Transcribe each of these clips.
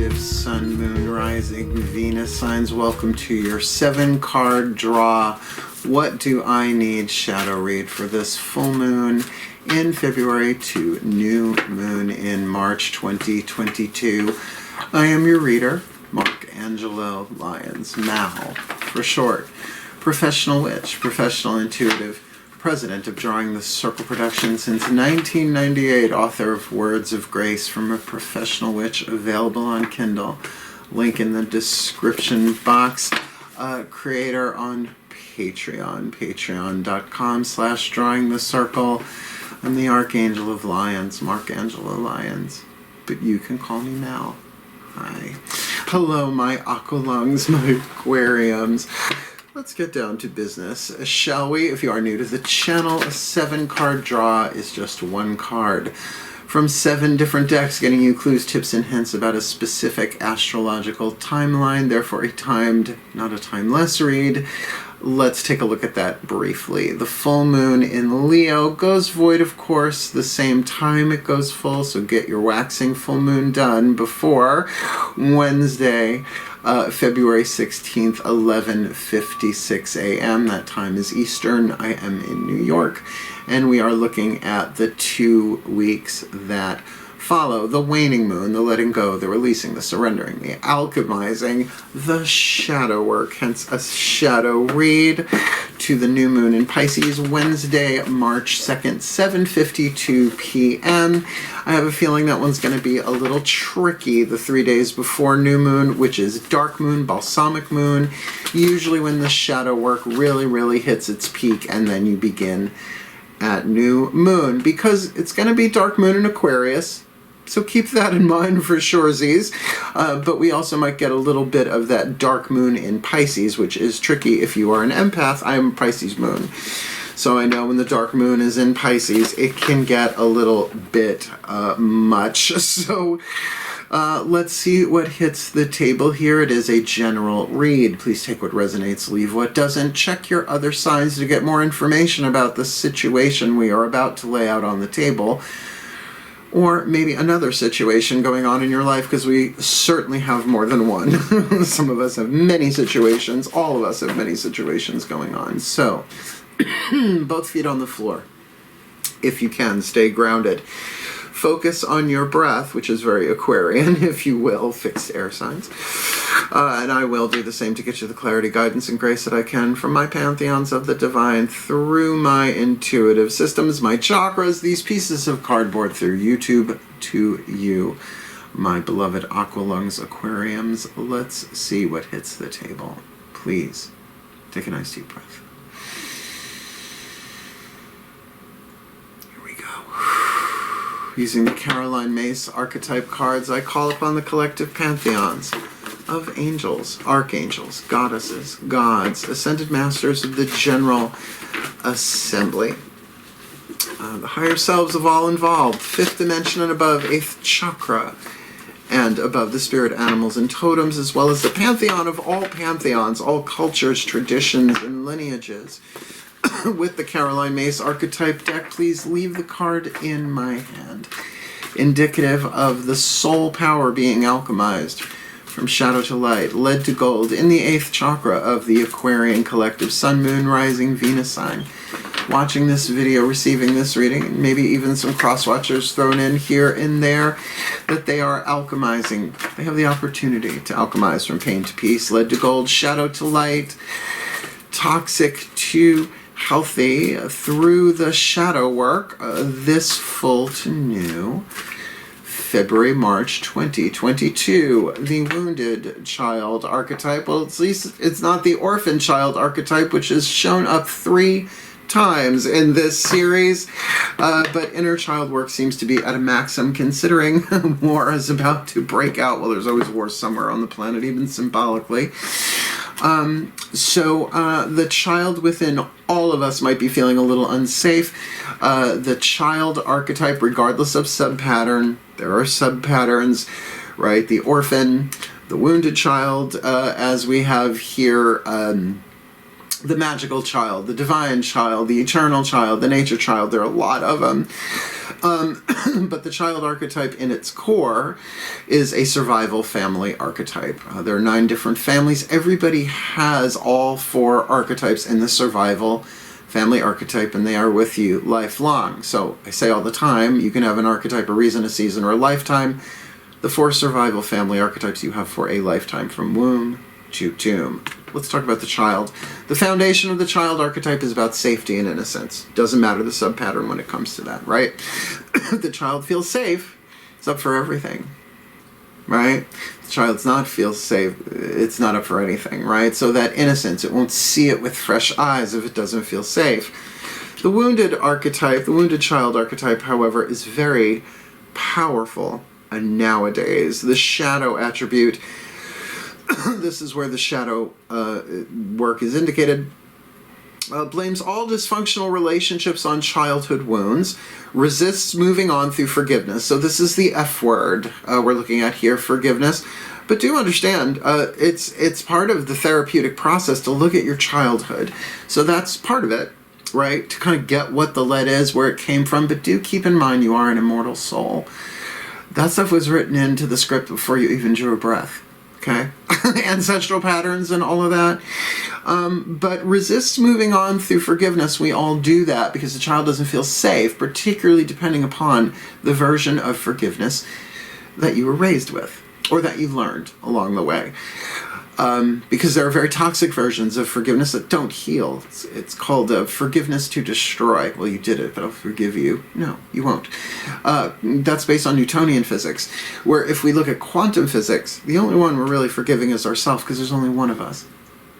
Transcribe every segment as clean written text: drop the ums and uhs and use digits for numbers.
active Sun, Moon, Rising, Venus signs. Welcome to your 7-card draw. What do I need shadow read for this full moon in February to new moon in March 2022? I am your reader, Angelo, Lyons, Mal for short. Professional witch, professional intuitive, president of DrawingTheCircle Productions since 1998, author of Words of Grace from a Professional Witch, available on Kindle. Link in the description box. Creator on Patreon, patreon.com/DrawingTheCircle. I'm the Archangel of Lyons, Angelo Lyons, but you can call me Mal. Hi. Hello, my aqualungs, my aquariums. Let's get down to business, shall we? If you are new to the channel, a 7-card draw is just 1 card from 7 different decks, getting you clues, tips, and hints about a specific astrological timeline, therefore a timed, not a timeless read. Let's take a look at that briefly. The full moon in Leo goes void, of course, the same time it goes full, so get your waxing full moon done before Wednesday, February 16th, 11:56 a.m. That time is Eastern. I am in New York, and we are looking at the 2 weeks that follow: the waning moon, the letting go, the releasing, the surrendering, the alchemizing, the shadow work, hence a shadow read, to the new moon in Pisces, Wednesday, March 2nd, 7:52 p.m. I have a feeling that one's going to be a little tricky the 3 days before new moon, which is dark moon, balsamic moon, usually when the shadow work really hits its peak, and then you begin at new moon, because it's going to be dark moon in Aquarius. So keep that in mind for surezies. But we also might get a little bit of that dark moon in Pisces, which is tricky if you are an empath. I am a Pisces moon. So I know when the dark moon is in Pisces, it can get a little bit much. So let's see what hits the table here. It is a general read. Please take what resonates, leave what doesn't. Check your other signs to get more information about the situation we are about to lay out on the table. Or maybe another situation going on in your life, because we certainly have more than one. Some of us have many situations. All of us have many situations going on. So, both feet on the floor. If you can, stay grounded. Focus on your breath, which is very Aquarian, if you will, fixed air signs. And I will do the same to get you the clarity, guidance, and grace that I can from my pantheons of the divine through my intuitive systems, my chakras, these pieces of cardboard through YouTube to you, my beloved aqualungs aquariums. Let's see what hits the table. Please, take a nice deep breath. Using the Caroline Myss archetype cards, I call upon the collective pantheons of angels, archangels, goddesses, gods, ascended masters of the general assembly, the higher selves of all involved, 5th dimension and above, 8th chakra, and above, the spirit animals and totems, as well as the pantheon of all pantheons, all cultures, traditions, and lineages. With the Caroline Myss archetype deck, please leave the card in my hand, indicative of the soul power being alchemized from shadow to light, lead to gold, in the 8th chakra of the Aquarian collective Sun, Moon, Rising, Venus sign. Watching this video, receiving this reading, and maybe even some cross-watchers thrown in here and there, that they are alchemizing. They have the opportunity to alchemize from pain to peace, lead to gold, shadow to light, toxic to healthy, through the shadow work, this full to new February, March 2022. The wounded child archetype, well, at least it's not the orphan child archetype, which has shown up 3 times in this series, but inner child work seems to be at a maximum, considering war is about to break out. Well, there's always war somewhere on the planet, even symbolically. So the child within all of us might be feeling a little unsafe. The child archetype, regardless of sub-pattern, there are sub-patterns, right? The orphan, the wounded child, as we have here, the magical child, the divine child, the eternal child, the nature child. There are a lot of them. But the child archetype in its core is a survival family archetype. There are 9 different families. Everybody has all 4 archetypes in the survival family archetype, and they are with you lifelong. So I say all the time, you can have an archetype, a reason, a season, or a lifetime. The 4 survival family archetypes you have for a lifetime, from womb to tomb. Let's talk about the child. The foundation of the child archetype is about safety and innocence. Doesn't matter the sub-pattern when it comes to that, right? The child feels safe. It's up for everything, right? The child's not feels safe. It's not up for anything, right? So that innocence, it won't see it with fresh eyes if it doesn't feel safe. The wounded archetype, the wounded child archetype, however, is very powerful. And nowadays, the shadow attribute, this is where the shadow work is indicated, blames all dysfunctional relationships on childhood wounds, resists moving on through forgiveness. So this is the F word we're looking at here, forgiveness. But do understand, it's part of the therapeutic process to look at your childhood. So that's part of it, right? To kind of get what the lead is, where it came from. But do keep in mind you are an immortal soul. That stuff was written into the script before you even drew a breath. Okay? Ancestral patterns and all of that. But resists moving on through forgiveness. We all do that because the child doesn't feel safe, particularly depending upon the version of forgiveness that you were raised with or that you learned along the way. Because there are very toxic versions of forgiveness that don't heal. It's called forgiveness to destroy. Well, you did it, but I'll forgive you. No, you won't. That's based on Newtonian physics, where if we look at quantum physics, the only one we're really forgiving is ourselves, because there's only one of us.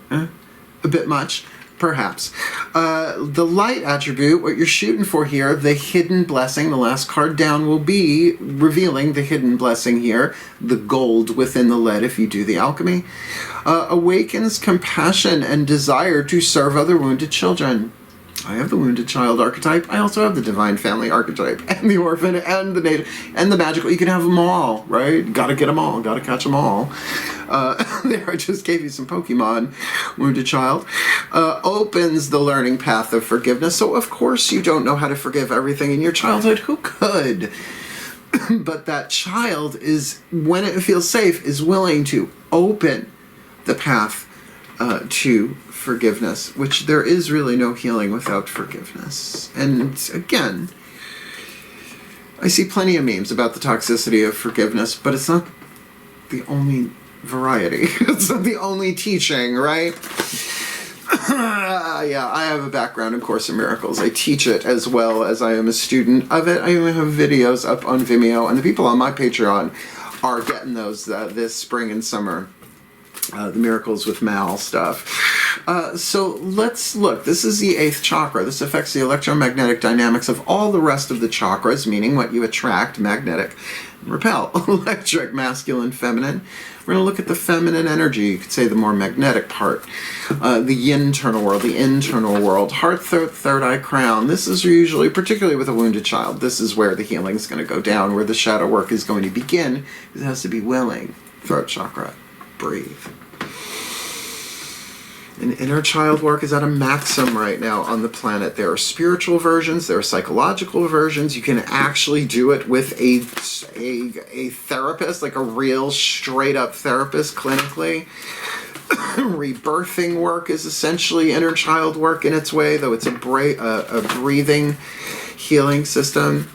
A bit much, perhaps. The light attribute, what you're shooting for here, the hidden blessing, the last card down will be revealing the hidden blessing here, the gold within the lead if you do the alchemy. Awakens compassion and desire to serve other wounded children. I have the wounded child archetype. I also have the divine family archetype, and the orphan, and the native, and the magical. You can have them all, right? Gotta get them all. Gotta catch them all. There, I just gave you some Pokemon. Wounded child opens the learning path of forgiveness. So of course you don't know how to forgive everything in your childhood. Who could? But that child is, when it feels safe, is willing to open the path to forgiveness, which there is really no healing without forgiveness. And again, I see plenty of memes about the toxicity of forgiveness, but it's not the only variety. It's not the only teaching, right? Yeah, I have a background in Course in Miracles. I teach it as well as I am a student of it. I even have videos up on Vimeo, and the people on my Patreon are getting those this spring and summer. The Miracles with Mal stuff. So let's look. This is the 8th chakra. This affects the electromagnetic dynamics of all the rest of the chakras, meaning what you attract, magnetic, and repel. Electric, masculine, feminine. We're going to look at the feminine energy. You could say the more magnetic part. The internal world, the internal world. Heart, third eye, crown. This is usually, particularly with a wounded child, this is where the healing is going to go down, where the shadow work is going to begin. It has to be willing. Throat chakra. Breathe. And inner child work is at a maximum right now on the planet. There are spiritual versions, there are psychological versions. You can actually do it with a therapist, like a real straight up therapist clinically. Rebirthing work is essentially inner child work in its way, though it's a breathing healing system.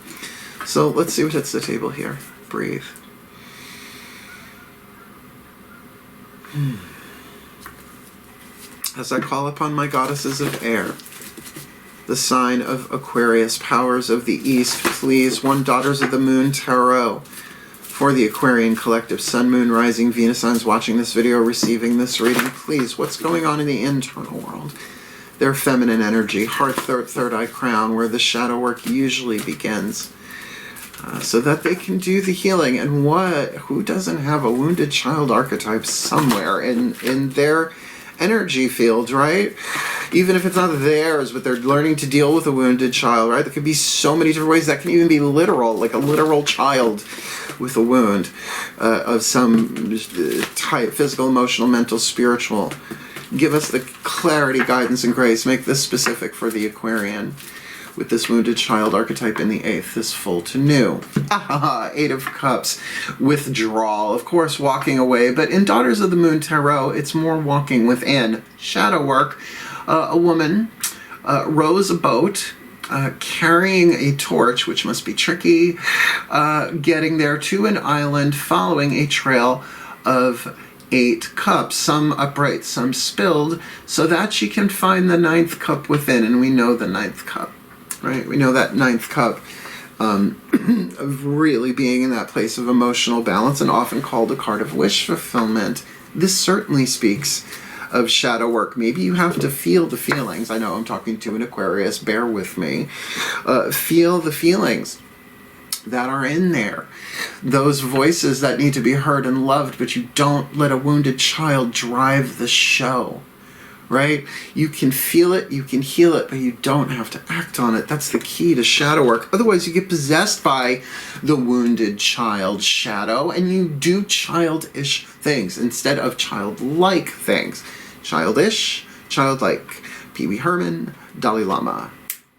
So let's see what hits the table here. Breathe. As I call upon my goddesses of air, the sign of Aquarius, powers of the East, please, one daughters of the moon tarot, for the Aquarian collective, sun, moon, rising, Venus signs watching this video, receiving this reading, please, what's going on in the internal world? Their feminine energy, heart, third eye, crown, where the shadow work usually begins. So that they can do the healing. And who doesn't have a wounded child archetype somewhere in their energy field, right? Even if it's not theirs, but they're learning to deal with a wounded child, right? There could be so many different ways. That can even be literal, like a literal child with a wound of some type, physical, emotional, mental, spiritual. Give us the clarity, guidance, and grace. Make this specific for the Aquarian. with this wounded child archetype in the 8th, this full to new. Eight of Cups, withdrawal, of course, walking away, but in Daughters of the Moon Tarot, it's more walking within. Shadow work. A woman rows a boat, carrying a torch, which must be tricky, getting there to an island, following a trail of 8 cups, some upright, some spilled, so that she can find the 9th cup within. And we know the 9th cup, right? We know that 9th cup of really being in that place of emotional balance, and often called a card of wish fulfillment. This certainly speaks of shadow work. Maybe you have to feel the feelings. I know I'm talking to an Aquarius, bear with me. Feel the feelings that are in there. Those voices that need to be heard and loved, but you don't let a wounded child drive the show, right? You can feel it, you can heal it, but you don't have to act on it. That's the key to shadow work. Otherwise, you get possessed by the wounded child shadow, and you do childish things instead of childlike things. Childish, childlike. Pee Wee Herman, Dalai Lama.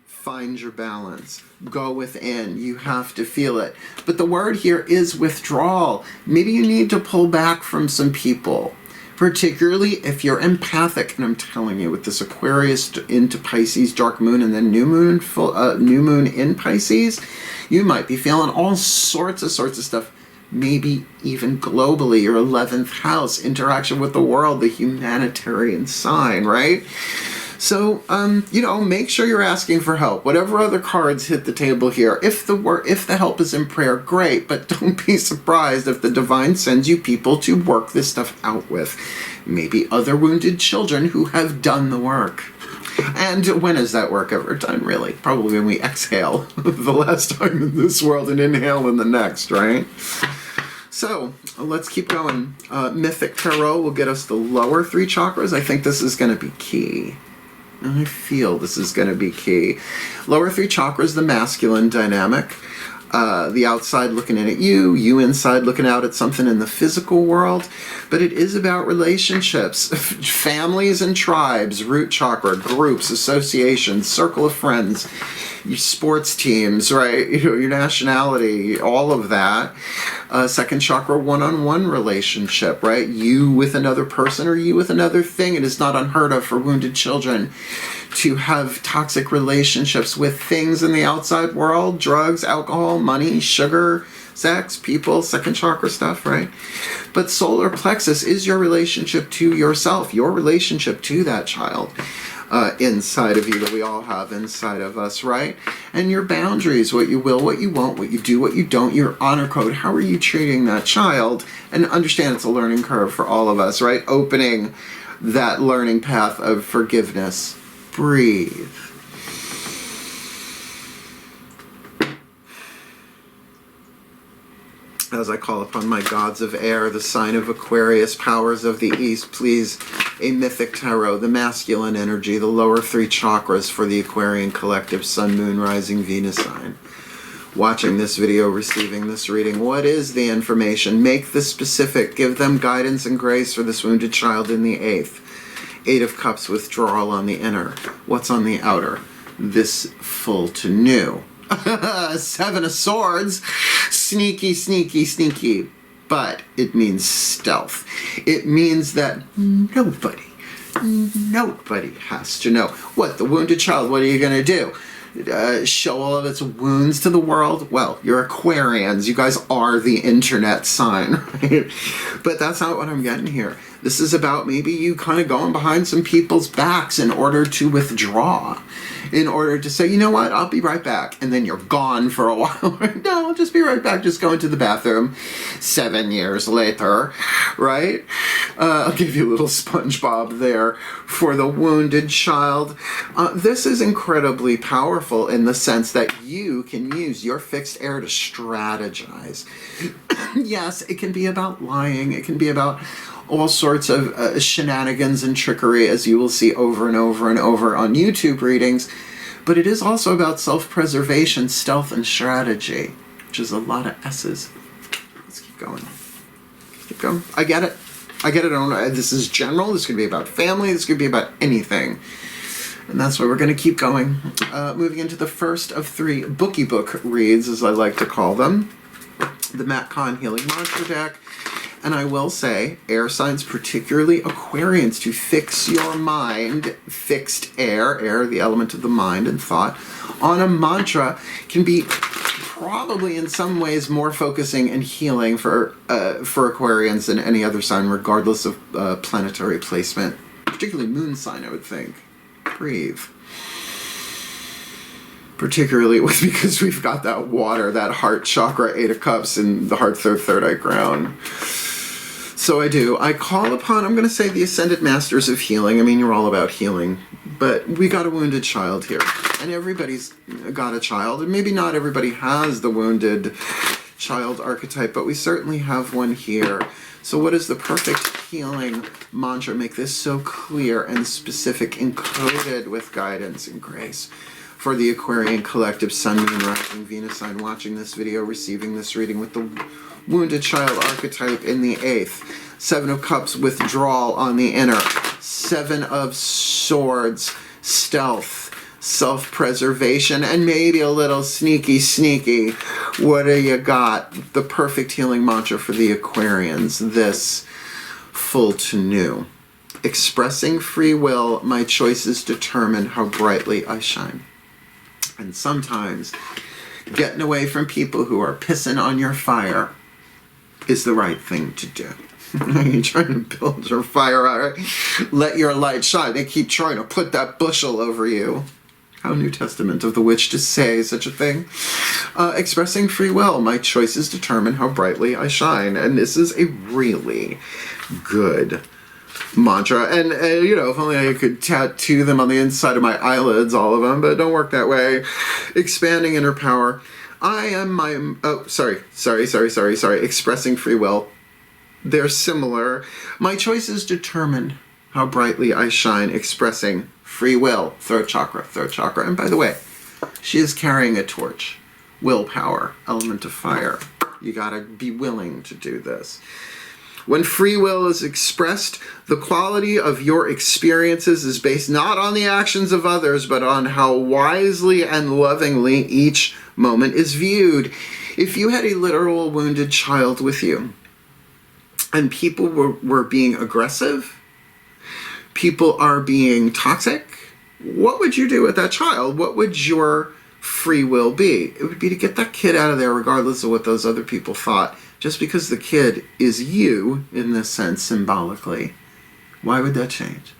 Find your balance. Go within. You have to feel it. But the word here is withdrawal. Maybe you need to pull back from some people, particularly if you're empathic. And I'm telling you, with this Aquarius into Pisces, dark moon, and then new moon in Pisces, you might be feeling all sorts of stuff. Maybe even globally, your 11th house, interaction with the world, the humanitarian sign, right? So, make sure you're asking for help. Whatever other cards hit the table here, if the help is in prayer, great, but don't be surprised if the divine sends you people to work this stuff out with. Maybe other wounded children who have done the work. And when is that work ever done, really? Probably when we exhale the last time in this world and inhale in the next, right? So, let's keep going. Mythic Tarot will get us the lower 3 chakras. I think this is going to be key. I feel this is going to be key. Lower 3 chakras, the masculine dynamic. The outside looking in at you, you inside looking out at something in the physical world. But it is about relationships, families and tribes, root chakra, groups, associations, circle of friends, your sports teams, right? Your nationality, all of that. Second chakra, one-on-one relationship, right? You with another person or you with another thing. It is not unheard of for wounded children to have toxic relationships with things in the outside world, drugs, alcohol, money, sugar, sex, people, second chakra stuff, right? But solar plexus is your relationship to yourself, your relationship to that child inside of you that we all have inside of us, right? And your boundaries, what you will, what you won't, what you do, what you don't, your honor code, how are you treating that child? And understand it's a learning curve for all of us, right? Opening that learning path of forgiveness. Breathe. As I call upon my gods of air, the sign of Aquarius, powers of the East, please, a mythic tarot, the masculine energy, the lower 3 chakras for the Aquarian collective, Sun, Moon, Rising, Venus sign. Watching this video, receiving this reading, what is the information? Make this specific. Give them guidance and grace for this wounded child in the 8th. 8 of Cups, withdrawal on the inner. What's on the outer? This full to new. 7 of Swords. Sneaky, sneaky, sneaky. But it means stealth. It means that nobody has to know. What? The wounded child, what are you going to do? Show all of its wounds to the world? Well, you're Aquarians. You guys are the internet sign, right? But that's not what I'm getting here. This is about maybe you kind of going behind some people's backs in order to withdraw. In order to say, you know what, I'll be right back. And then you're gone for a while. No, I'll just be right back. Just going to the bathroom 7 years later, right? I'll give you a little SpongeBob there for the wounded child. This is incredibly powerful in the sense that you can use your fixed air to strategize. Yes, it can be about lying. It can be about all sorts of shenanigans and trickery, as you will see over and over and over on YouTube readings. But it is also about self-preservation, stealth, and strategy, which is a lot of S's. Let's keep going. Keep going. I get it. I don't know. This is general. This could be about family. This could be about anything. And that's why we're going to keep going. Moving into the first of 3 bookie book reads, as I like to call them. The Matt Kahn Healing Mantra deck. And I will say, air signs, particularly Aquarians, to fix your mind, fixed air, the element of the mind and thought, on a mantra can be probably in some ways more focusing and healing for Aquarians than any other sign, regardless of planetary placement. Particularly moon sign, I would think. Breathe. Particularly because we've got that water, that heart chakra, 8 of Cups, and the heart third eye crown. So I call upon, I'm going to say, the Ascended Masters of Healing. I mean, you're all about healing. But we got a wounded child here. And everybody's got a child. And maybe not everybody has the wounded child archetype, but we certainly have one here. So what is the perfect healing mantra? Make this so clear and specific, encoded with guidance and grace. For the Aquarian collective, Sun, Moon, Rising, Venus sign, watching this video, receiving this reading with the wounded child archetype in the 8th. 7 of Cups, withdrawal on the inner. 7 of Swords, stealth, self-preservation, and maybe a little sneaky. What do you got? The perfect healing mantra for the Aquarians, this full to new. Expressing free will, my choices determine how brightly I shine. And sometimes getting away from people who are pissing on your fire is the right thing to do. You're trying to build your fire out, right? Let your light shine. They keep trying to put that bushel over you. How New Testament of the witch to say such a thing. Expressing free will, my choices determine how brightly I shine. And this is a really good mantra. And you know, if only I could tattoo them on the inside of my eyelids, all of them, but it don't work that way. Expanding inner power. I am my, sorry. Expressing free will. They're similar. My choices determine how brightly I shine. Expressing free will. Third chakra. And by the way, she is carrying a torch. Willpower. Element of fire. You gotta be willing to do this. When free will is expressed, the quality of your experiences is based not on the actions of others, but on how wisely and lovingly each moment is viewed. If you had a literal wounded child with you, and people were being aggressive, people are being toxic, what would you do with that child? What would your free will be? It would be to get that kid out of there regardless of what those other people thought. Just because the kid is you, in this sense, symbolically, why would that change?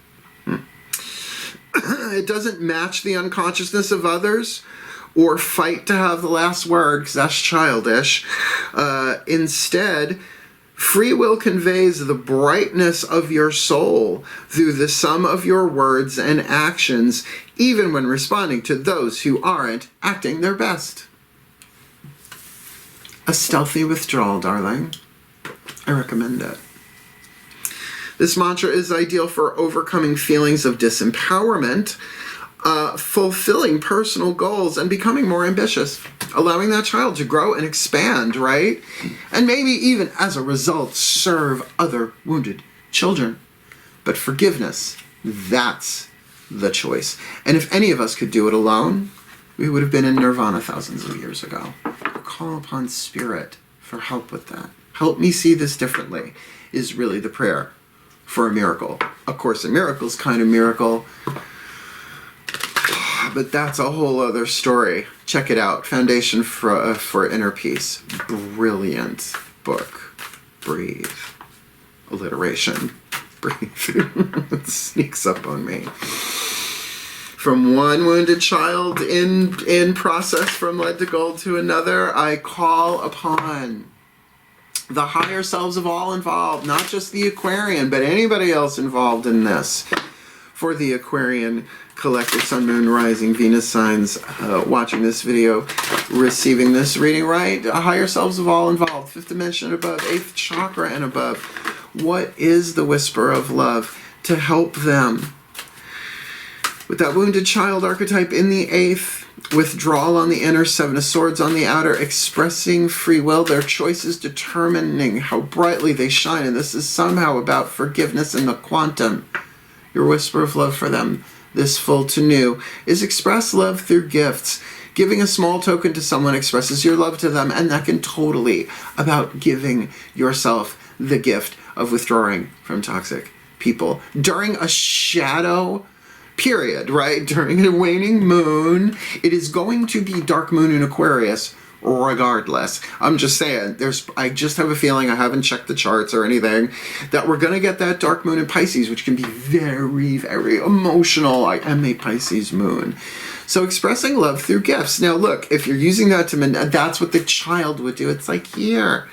It doesn't match the unconsciousness of others or fight to have the last word, because that's childish. Instead, free will conveys the brightness of your soul through the sum of your words and actions, even when responding to those who aren't acting their best. A stealthy withdrawal, darling. I recommend it. This mantra is ideal for overcoming feelings of disempowerment, fulfilling personal goals, and becoming more ambitious. Allowing that child to grow and expand, right? And maybe even as a result, serve other wounded children. But forgiveness, that's the choice. And if any of us could do it alone, we would have been in nirvana thousands of years ago. Call upon Spirit for help with that. Help me see this differently is really the prayer for a miracle. Of course, a miracle's kind of miracle, but that's a whole other story. Check it out. Foundation for Inner Peace. Brilliant book. Breathe. Alliteration. Breathe. It sneaks up on me. From one wounded child in process from lead to gold to another, I call upon the higher selves of all involved, not just the Aquarian, but anybody else involved in this. For the Aquarian collective, Sun, Moon, Rising, Venus signs, watching this video, receiving this reading, right? Higher selves of all involved, 5th dimension and above, 8th chakra and above. What is the whisper of love to help them? With that wounded child archetype in the 8th, withdrawal on the inner, 7 of Swords on the outer, expressing free will, their choices determining how brightly they shine. And this is somehow about forgiveness in the quantum. Your whisper of love for them, this full to new, is express love through gifts. Giving a small token to someone expresses your love to them, and that can totally about giving yourself the gift of withdrawing from toxic people during a shadow period, right? During a waning moon. It is going to be dark moon in Aquarius regardless. I'm just saying, I just have a feeling, I haven't checked the charts or anything, that we're going to get that dark moon in Pisces, which can be very, very emotional. I am a Pisces moon. So expressing love through gifts. Now look, if you're using that that's what the child would do. It's like, here,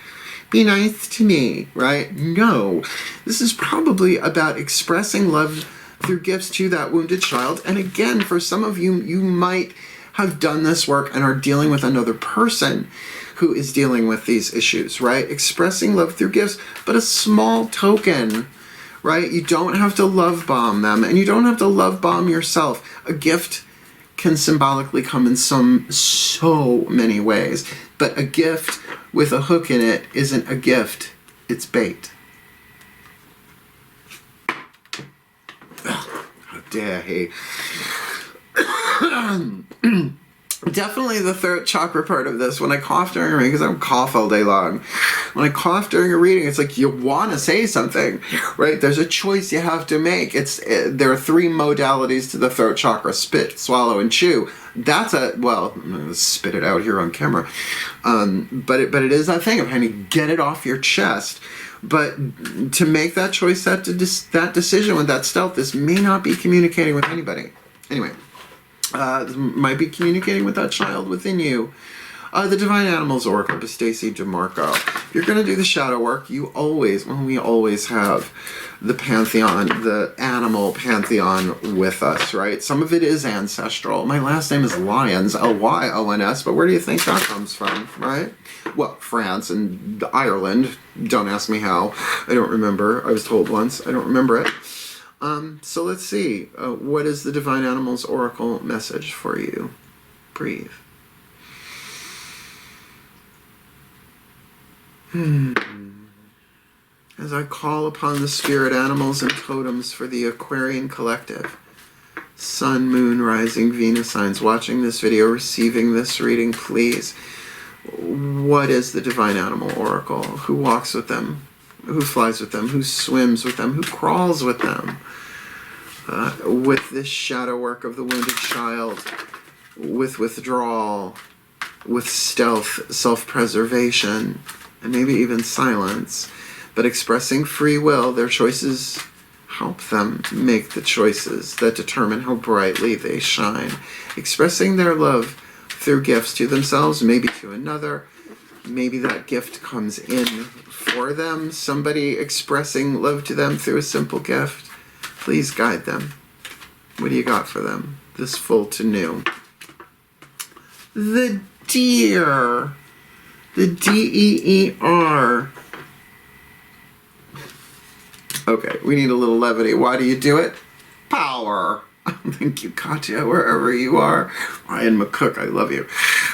be nice to me, right? No, this is probably about expressing love through gifts to that wounded child. And again, for some of you, you might have done this work and are dealing with another person who is dealing with these issues, right? Expressing love through gifts, but a small token, right? You don't have to love bomb them, and you don't have to love bomb yourself. A gift can symbolically come in so many ways, but a gift with a hook in it isn't a gift, it's bait. Ugh, how dare he? Definitely the throat chakra part of this. When I cough during a reading, because I don't cough all day long, when I cough during a reading, it's like you want to say something, right? There's a choice you have to make. There are 3 modalities to the throat chakra: spit, swallow, and chew. That's I'm going to spit it out here on camera, but it is that thing of having to get it off your chest. But to make that choice, that decision with that stealth, this may not be communicating with anybody. Anyway. This might be communicating with that child within you. The Divine Animals Oracle by Stacey DeMarco. If you're going to do the shadow work, we always have the pantheon, the animal pantheon with us, right? Some of it is ancestral. My last name is Lyons, Lyons, but where do you think that comes from, right? Well, France and Ireland. Don't ask me how. I don't remember. I was told once. I don't remember it. So let's see, what is the Divine Animals Oracle message for you? Breathe. As I call upon the spirit animals and totems for the Aquarian collective, Sun, Moon, Rising, Venus signs watching this video, receiving this reading, please, what is the Divine Animal Oracle? Who walks with them? Who flies with them? Who swims with them? Who crawls with them? With this shadow work of the wounded child, with withdrawal, with stealth, self-preservation, and maybe even silence, but expressing free will, their choices help them make the choices that determine how brightly they shine. Expressing their love through gifts to themselves, maybe to another. Maybe that gift comes in for them. Somebody expressing love to them through a simple gift. Please guide them. What do you got for them? This full to new. The deer. The D-E-E-R. Okay, we need a little levity. Why do you do it? Power. Thank you, Katya, wherever you are. Ryan McCook, I love you.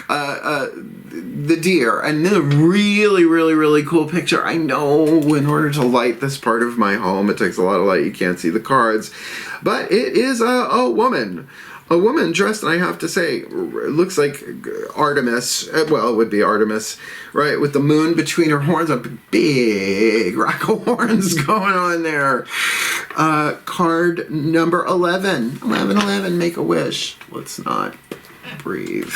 The deer, and then a really, really, really cool picture. I know in order to light this part of my home, it takes a lot of light. You can't see the cards. But it is a woman. A woman dressed, and I have to say, it looks like Artemis. Well, it would be Artemis, right? With the moon between her horns, a big rack of horns going on there. Card number 11. 11, make a wish. Let's not breathe.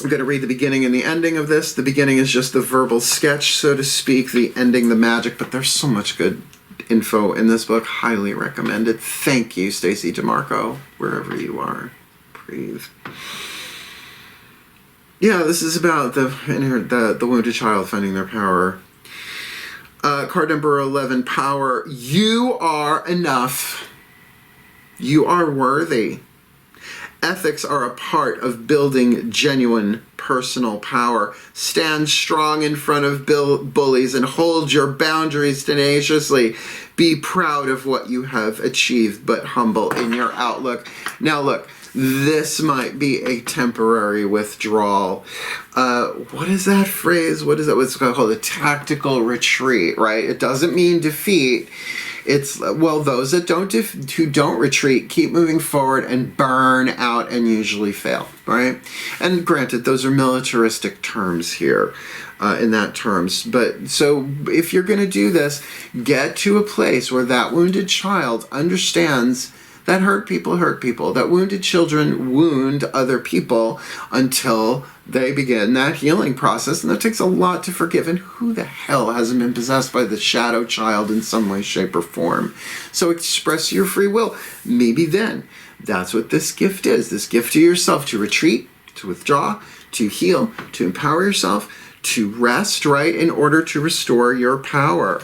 I'm going to read the beginning and the ending of this. The beginning is just the verbal sketch, so to speak. The ending, the magic. But there's so much good info in this book. Highly recommended. Thank you, Stacey DeMarco, wherever you are. Breathe. Yeah, this is about the wounded child finding their power. Card number 11, power. You are enough. You are worthy. Ethics are a part of building genuine personal power. Stand strong in front of bullies and hold your boundaries tenaciously. Be proud of what you have achieved, but humble in your outlook. Now look, this might be a temporary withdrawal. What is that phrase? What is that? What's called a tactical retreat, right? It doesn't mean defeat. It's, well, those that who don't retreat keep moving forward and burn out and usually fail, right? And granted, those are militaristic terms here. In that terms. But so if you're going to do this, get to a place where that wounded child understands that hurt people, that wounded children wound other people until they begin that healing process. And that takes a lot to forgive. And who the hell hasn't been possessed by the shadow child in some way, shape, or form? So express your free will. Maybe then that's what this gift is. This gift to yourself, to retreat, to withdraw, to heal, to empower yourself, to rest, right, in order to restore your power.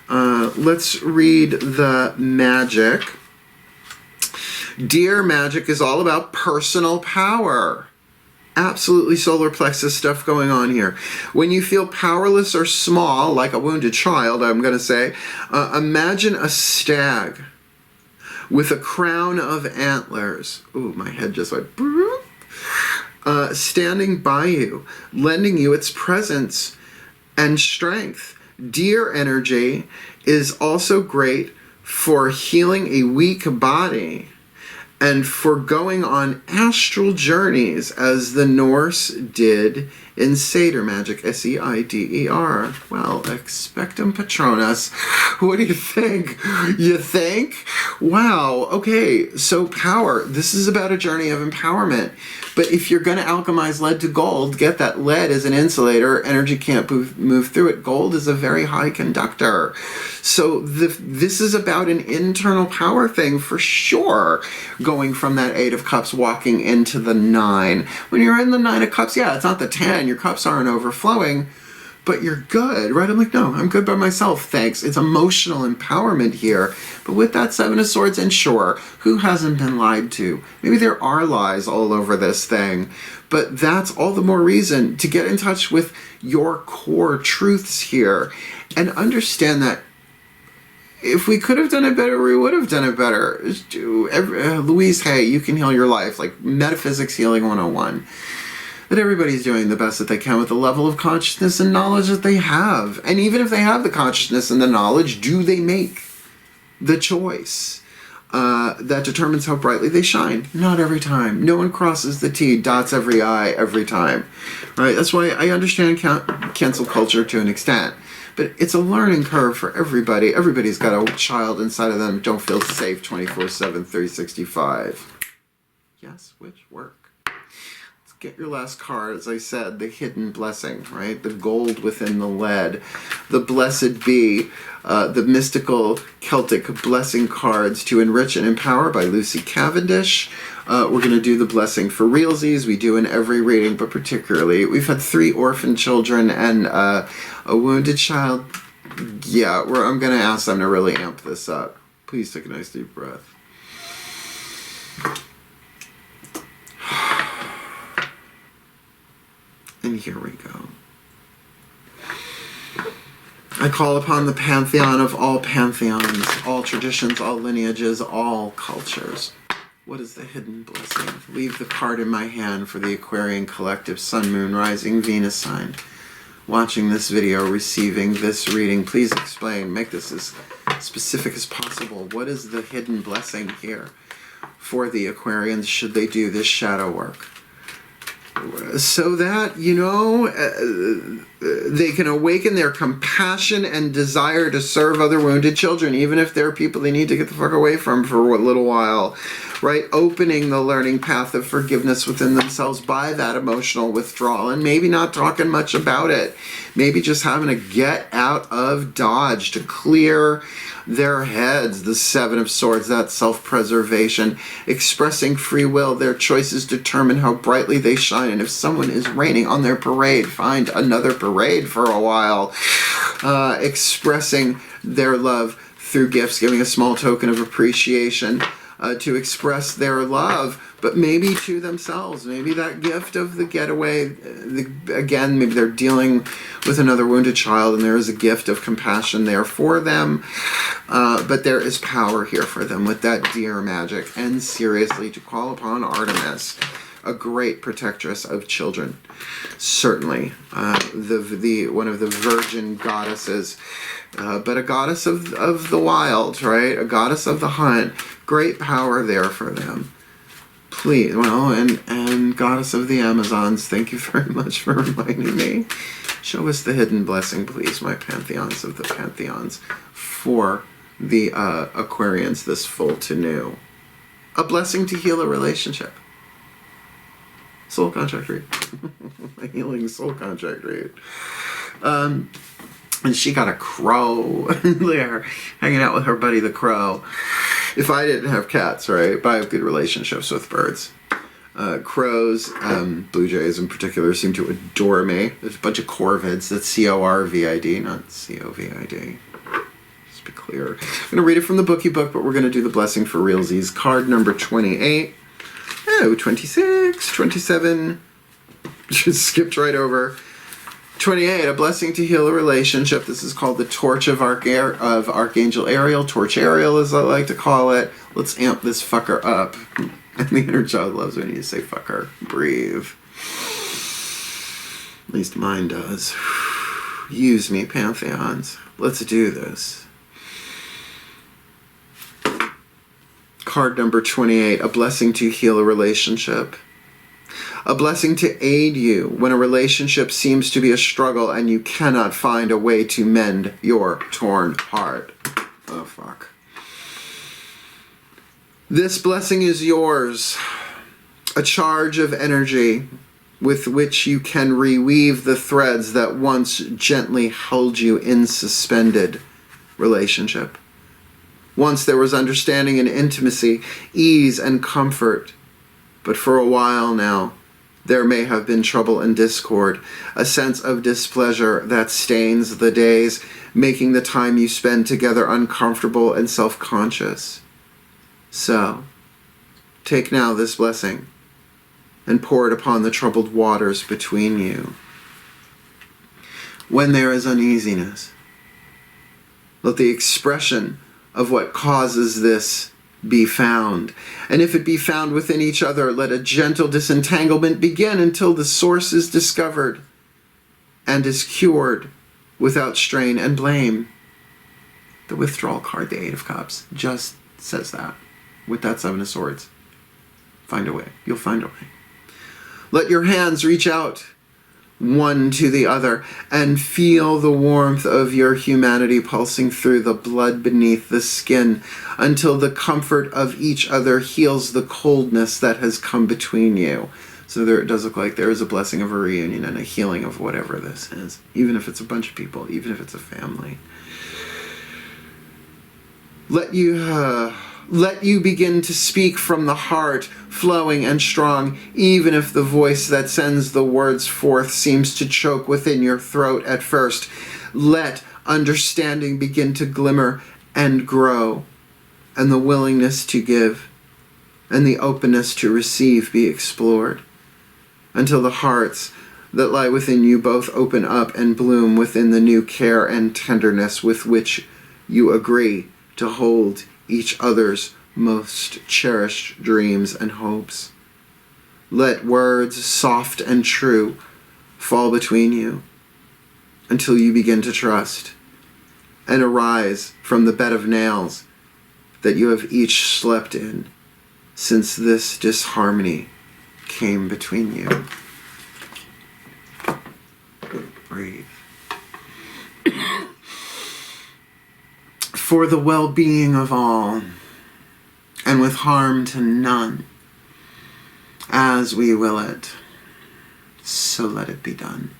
Let's read the magic. Dear Magic is all about personal power. Absolutely solar plexus stuff going on here. When you feel powerless or small, like a wounded child, I'm going to say, imagine a stag with a crown of antlers. Ooh, my head just went... standing by you, lending you its presence and strength. Deer energy is also great for healing a weak body and for going on astral journeys, as the Norse did in Seder magic, S-E-I-D-E-R. Well, expectum patronus. What do you think? You think? Wow, okay, so power. This is about a journey of empowerment. But if you're going to alchemize lead to gold, get that lead as an insulator. Energy can't move through it. Gold is a very high conductor. So this is about an internal power thing for sure. Going from that 8 of Cups, walking into the 9. When you're in the 9 of Cups, yeah, it's not the 10. Your cups aren't overflowing, but you're good, right? I'm like, no, I'm good by myself, thanks. It's emotional empowerment here. But with that 7 of Swords, and sure, who hasn't been lied to? Maybe there are lies all over this thing, but that's all the more reason to get in touch with your core truths here and understand that if we could have done it better, we would have done it better. Louise Hay, You Can Heal Your Life, like Metaphysics Healing 101. That everybody's doing the best that they can with the level of consciousness and knowledge that they have. And even if they have the consciousness and the knowledge, do they make the choice that determines how brightly they shine? Not every time. No one crosses the T, dots every I every time. Right? That's why I understand cancel culture to an extent. But it's a learning curve for everybody. Everybody's got a child inside of them who don't feel safe 24/7, 365. Yes, which work. Get your last card, as I said, the hidden blessing, right? The gold within the lead. The blessed be, the mystical Celtic blessing cards to enrich and empower by Lucy Cavendish. We're going to do the blessing for realsies. We do in every reading, but particularly, we've had 3 orphan children and a wounded child. Yeah, I'm going to ask them to really amp this up. Please take a nice deep breath. And here we go. I call upon the pantheon of all pantheons, all traditions, all lineages, all cultures. What is the hidden blessing? Leave the card in my hand for the Aquarian collective Sun, Moon, Rising, Venus sign. Watching this video, receiving this reading, please explain. Make this as specific as possible. What is the hidden blessing here for the Aquarians should they do this shadow work? So that, you know, they can awaken their compassion and desire to serve other wounded children, even if they're people they need to get the fuck away from for a little while, right? Opening the learning path of forgiveness within themselves by that emotional withdrawal, and maybe not talking much about it. Maybe just having to get out of Dodge to clear their heads. The 7 of Swords, that self-preservation, expressing free will. Their choices determine how brightly they shine, and if someone is raining on their parade, find another parade for a while. Expressing their love through gifts, giving a small token of appreciation to express their love, but maybe to themselves. Maybe that gift of the getaway, again, maybe they're dealing with another wounded child and there is a gift of compassion there for them, but there is power here for them with that deer magic. And seriously, to call upon Artemis, a great protectress of children. Certainly, one of the virgin goddesses, but a goddess of the wild, right? A goddess of the hunt. Great power there for them. Please, well, and goddess of the Amazons, thank you very much for reminding me. Show us the hidden blessing, please, my pantheons of the pantheons, for the Aquarians this full to new. A blessing to heal a relationship. Soul contract read. A healing soul contract read. And she got a crow there, hanging out with her buddy the crow. If I didn't have cats, right, but I have good relationships with birds. Crows, blue jays in particular, seem to adore me. There's a bunch of corvids. That's C-O-R-V-I-D, not C-O-V-I-D. Just be clear. I'm going to read it from the bookie book, but we're going to do the blessing for realsies. Card number 28. Oh, 26, 27. Just skipped right over. 28, a blessing to heal a relationship. This is called the Torch of Archangel Ariel. Torch Ariel, as I like to call it. Let's amp this fucker up. And the inner child loves when you say fucker. Breathe. At least mine does. Use me, pantheons. Let's do this. Card number 28, a blessing to heal a relationship. A blessing to aid you when a relationship seems to be a struggle and you cannot find a way to mend your torn heart. Oh, fuck. This blessing is yours. A charge of energy with which you can reweave the threads that once gently held you in suspended relationship. Once there was understanding and intimacy, ease and comfort. But for a while now, there may have been trouble and discord, a sense of displeasure that stains the days, making the time you spend together uncomfortable and self-conscious. So, take now this blessing and pour it upon the troubled waters between you. When there is uneasiness, let the expression of what causes this be found. And if it be found within each other, let a gentle disentanglement begin until the source is discovered and is cured without strain and blame. The withdrawal card, the Eight of Cups, just says that with that Seven of Swords. Find a way. You'll find a way. Let your hands reach out one to the other and feel the warmth of your humanity pulsing through the blood beneath the skin until the comfort of each other heals the coldness that has come between you. So there, it does look like there is a blessing of a reunion and a healing of whatever this is, even if it's a bunch of people, even if it's a family. Let you begin to speak from the heart, flowing and strong, even if the voice that sends the words forth seems to choke within your throat at first. Let understanding begin to glimmer and grow, and the willingness to give and the openness to receive be explored, until the hearts that lie within you both open up and bloom within the new care and tenderness with which you agree to hold each other's most cherished dreams and hopes. Let words soft and true fall between you until you begin to trust and arise from the bed of nails that you have each slept in since this disharmony came between you. Breathe. For the well-being of all, and with harm to none, as we will it, so let it be done.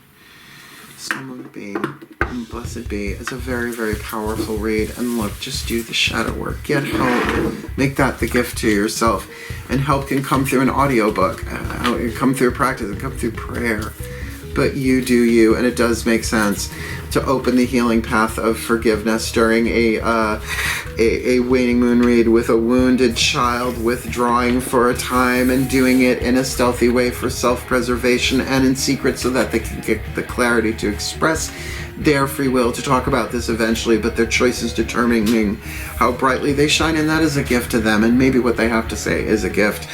So will it be, and blessed be. It's a very, very powerful read. And look, just do the shadow work. Get help. Make that the gift to yourself. And help can come through an audiobook. It can come through practice. It can come through prayer. But you do you, and it does make sense to open the healing path of forgiveness during a waning moon read with a wounded child withdrawing for a time and doing it in a stealthy way for self-preservation and in secret so that they can get the clarity to express their free will to talk about this eventually, but their choices determining how brightly they shine, and that is a gift to them, and maybe what they have to say is a gift,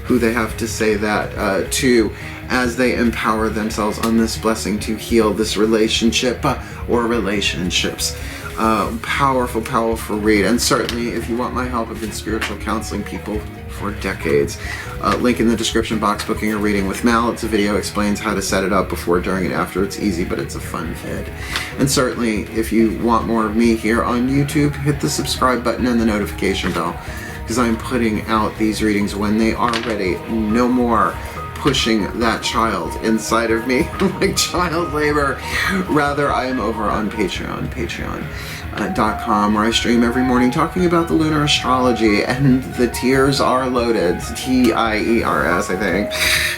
who they have to say that to, as they empower themselves on this blessing to heal this relationship or relationships. Powerful, powerful read. And certainly, if you want my help, I've been spiritual counseling people for decades. Link in the description box, booking a reading with Mal. It's a video, explains how to set it up before, during, and after. It's easy, but it's a fun vid. And certainly, if you want more of me here on YouTube, hit the subscribe button and the notification bell, because I'm putting out these readings when they are ready. No more pushing that child inside of me like child labor. Rather, I am over on Patreon, patreon.com, where I stream every morning talking about the lunar astrology, and the tiers are loaded. T-I-E-R-S, I think.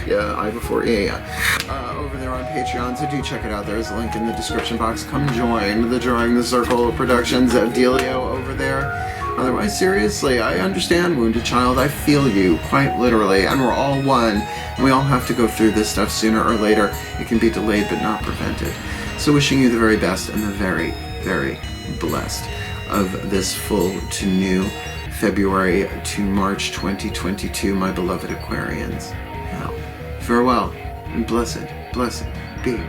Yeah, I before E. Over there on Patreon, so do check it out. There's a link in the description box. Come join the Drawing the Circle productions of Delio over there. Otherwise, seriously, I understand, wounded child. I feel you, quite literally, and we're all one. And we all have to go through this stuff sooner or later. It can be delayed but not prevented. So wishing you the very best and the very, very blessed of this full to new February to March 2022, my beloved Aquarians. Now, farewell, and blessed be.